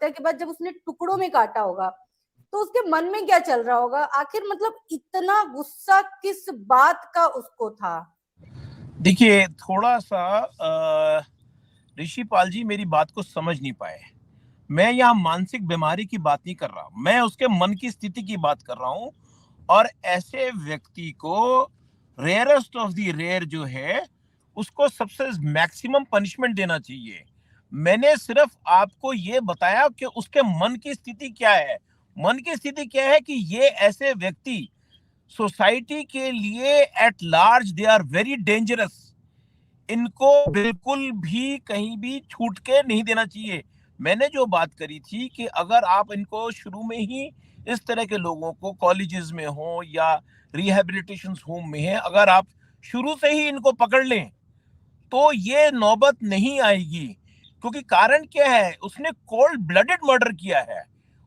हत्या के बाद जब उसने टुकड़ों में काटा होगा तो उसके मन में क्या चल रहा होगा आखिर, मतलब इतना गुस्सा किस बात का उसको था? देखिए, थोड़ा सा ऋषिपाल जी मेरी बात को समझ नहीं पाए। मैं यहाँ मानसिक बीमारी की बात नहीं कर रहा, मैं उसके मन की स्थिति की बात कर रहा हूँ। और ऐसे व्यक्ति को रेयरेस्ट ऑफ द रेयर जो है, उसको सबसे मैक्सिमम पनिशमेंट देना चाहिए। मैंने सिर्फ आपको ये बताया कि उसके मन की स्थिति क्या है। मन की स्थिति क्या है कि ये ऐसे व्यक्ति सोसाइटी के लिए at large they are very dangerous. इनको बिल्कुल भी कहीं भी छूट के नहीं देना चाहिए। मैंने जो बात करी थी कि अगर आप इनको शुरू में ही इस तरह के लोगों को कॉलेजेस में हो या रिहैबिलिटेशन होम में है, अगर आप शुरू से ही इनको पकड़ लें तो ये नौबत नहीं आएगी। क्योंकि कारण क्या है, उसने कोल्ड ब्लडेड मर्डर किया है,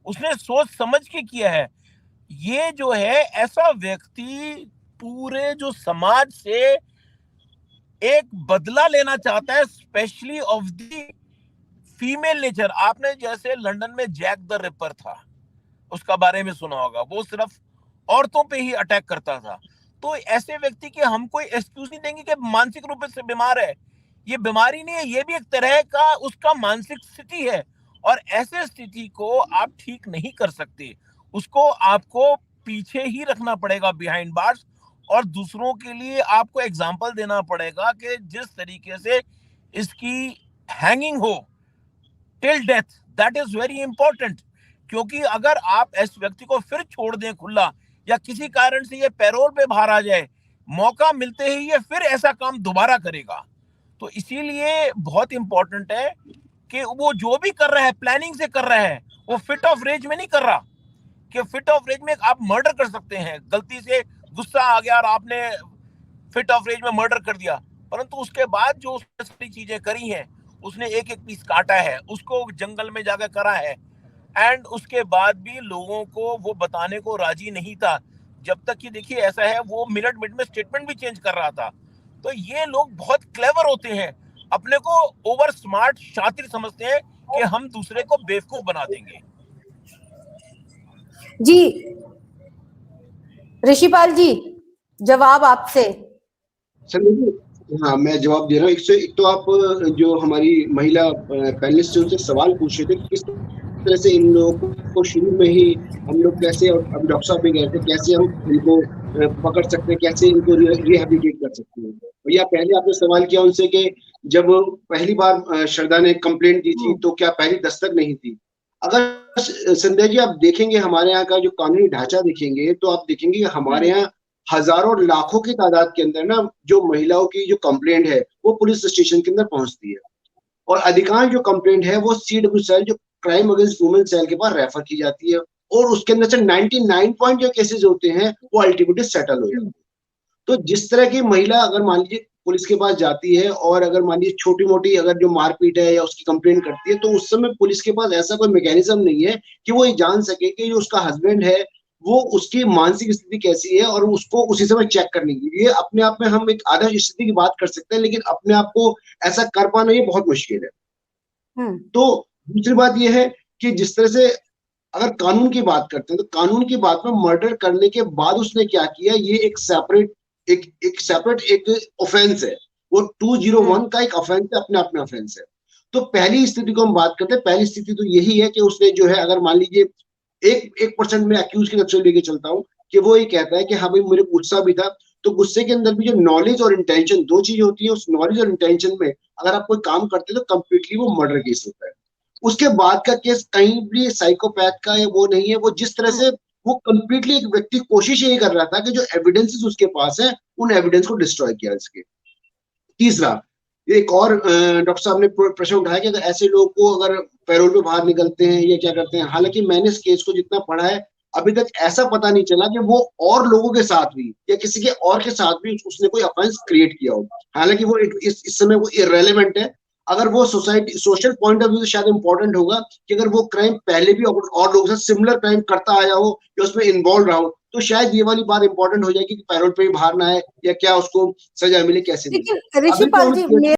उसने सोच समझ के किया है। ये जो है ऐसा व्यक्ति पूरे जो समाज से एक बदला लेना चाहता है, specially of the female nature. आपने जैसे लंदन में जैक द रिपर था, उसका बारे में सुना होगा, वो सिर्फ औरतों पे ही अटैक करता था। तो ऐसे व्यक्ति के हम कोई एक्सक्यूज नहीं देंगे कि मानसिक रूप से बीमार है। ये बीमारी नहीं है, ये भी एक तरह का उसका मानसिक स्थिति है। और ऐसे स्थिति को आप ठीक नहीं कर सकते, उसको आपको पीछे ही रखना पड़ेगा बिहाइंड बार्स। और दूसरों के लिए आपको एग्जाम्पल देना पड़ेगा कि जिस तरीके से इसकी हैंगिंग हो till death, that is very important. क्योंकि अगर आप इस व्यक्ति को फिर छोड़ दें खुला, या किसी कारण से ये पैरोल पे बाहर आ जाए, मौका मिलते ही ये फिर ऐसा काम दोबारा करेगा। तो इसीलिए बहुत इंपॉर्टेंट है कि वो जो भी कर रहा है प्लानिंग से कर रहा है, वो फिट ऑफ रेज में नहीं कर रहा। कि फिट ऑफ रेज में आप मर्डर कर सकते हैं, गलती से गुस्सा आ गया और आपने फिट ऑफ रेज में मर्डर कर दिया, परंतु उसके बाद जो उसने सारी चीजें करी हैं, उसने एक एक पीस काटा है, उसको जंगल में जाकर करा है, एंड उसके बाद भी लोगों को वो बताने को राजी नहीं था। जब तक कि देखिए ऐसा है, वो मिनट मिनट में स्टेटमेंट भी चेंज कर रहा था। तो ये लोग बहुत क्लेवर होते हैं, अपने को ओवर स्मार्ट शातिर समझते हैं कि हम दूसरे को बेवकूफ बना देंगे। जी ऋषिपाल जी, जवाब आपसे। हाँ, मैं जवाब दे रहा हूँ। एक तो आप जो हमारी महिला पैनलिस्ट से उनसे सवाल पूछ रहे थे, किस तरह से इन लोगों को शुरू में ही हम लोग कैसे, और अब डॉक्टर साहब भी कह रहे थे, कैसे हम इनको पकड़ सकते हैं, कैसे इनको रिहेबिलिटेट कर सकते हैं। भैया, पहले आपने सवाल किया उनसे कि जब पहली बार श्रद्धा ने कंप्लेंट दी थी तो क्या पहली दस्तक नहीं थी। अगर संध्या जी आप देखेंगे हमारे यहाँ का जो कानूनी ढांचा देखेंगे, तो आप देखेंगे कि हमारे यहाँ हजारों और लाखों की तादाद के अंदर ना जो महिलाओं की जो कंप्लेंट है वो पुलिस स्टेशन के अंदर पहुंचती है, और अधिकांश जो कंप्लेंट है वो CW सेल, जो क्राइम अगेंस्ट वुमेन सेल के पास रेफर की जाती है, और उसके अंदर से 99 पॉइंट जो केसेस होते हैं वो अल्टीमेटली सेटल हो जाते हैं। तो जिस तरह की महिला अगर मान लीजिए पुलिस के पास जाती है, और अगर मान लीजिए छोटी मोटी अगर जो मारपीट है या उसकी कंप्लेंट करती है, तो उस समय पुलिस के पास ऐसा कोई मैकेनिज्म नहीं है कि वो ये जान सके कि जो उसका हस्बैंड है वो उसकी मानसिक स्थिति कैसी है, और उसको उसी समय चेक करने के लिए अपने आप में हम एक आदर्श स्थिति की बात कर सकते हैं, लेकिन अपने आप को ऐसा कर पाना ये बहुत मुश्किल है। तो दूसरी बात ये है कि जिस तरह से अगर कानून की बात करते हैं, तो कानून की बात में मर्डर करने के बाद उसने क्या किया, ये एक सेपरेट एक ऑफेंस है। वो 201 का एक ऑफेंस है, अपने आप में ऑफेंस है। तो पहली स्थिति को हम बात करते हैं, पहली स्थिति तो यही है कि उसने जो है, अगर मान लीजिए 1% में अक्यूज की तरफ से लेके चलता हूँ कि वो ये कहता है कि हाँ भाई मुझे गुस्सा भी था, तो गुस्से के अंदर भी जो नॉलेज और इंटेंशन, दो चीजें होती है। उस नॉलेज और इंटेंशन में अगर आप कोई काम करते हैं तो कंप्लीटली वो मर्डर केस होता है। उसके बाद का केस कहीं भी साइकोपैथ का है वो नहीं है। वो जिस तरह से वो कंप्लीटली एक व्यक्ति कोशिश यही कर रहा था कि जो एविडेंसेस उसके पास है उन एविडेंस को डिस्ट्रॉय किया इसके। तीसरा, एक और डॉक्टर साहब ने प्रश्न उठाया कि अगर ऐसे लोग को अगर पैरोल पे बाहर निकलते हैं या क्या करते हैं। हालांकि मैंने इस केस को जितना पढ़ा है, अभी तक ऐसा पता नहीं चला कि वो और लोगों के साथ भी या किसी के और के साथ भी उसने कोई ऑफेंस क्रिएट किया हो। हालांकि वो इस समय वो इररेलेवेंट है। अगर वो society social point of view से शायद इंपॉर्टेंट होगा कि अगर वो क्राइम पहले भी और लोगों से सिमिलर क्राइम करता आया हो या उसमें इन्वॉल्व रहा हो, तो शायद ये वाली बात इंपॉर्टेंट हो जाएगी कि पैरोल पे भी बाहर ना आए या क्या उसको सजा मिले, कैसे मिले। ऋषिपाल जी,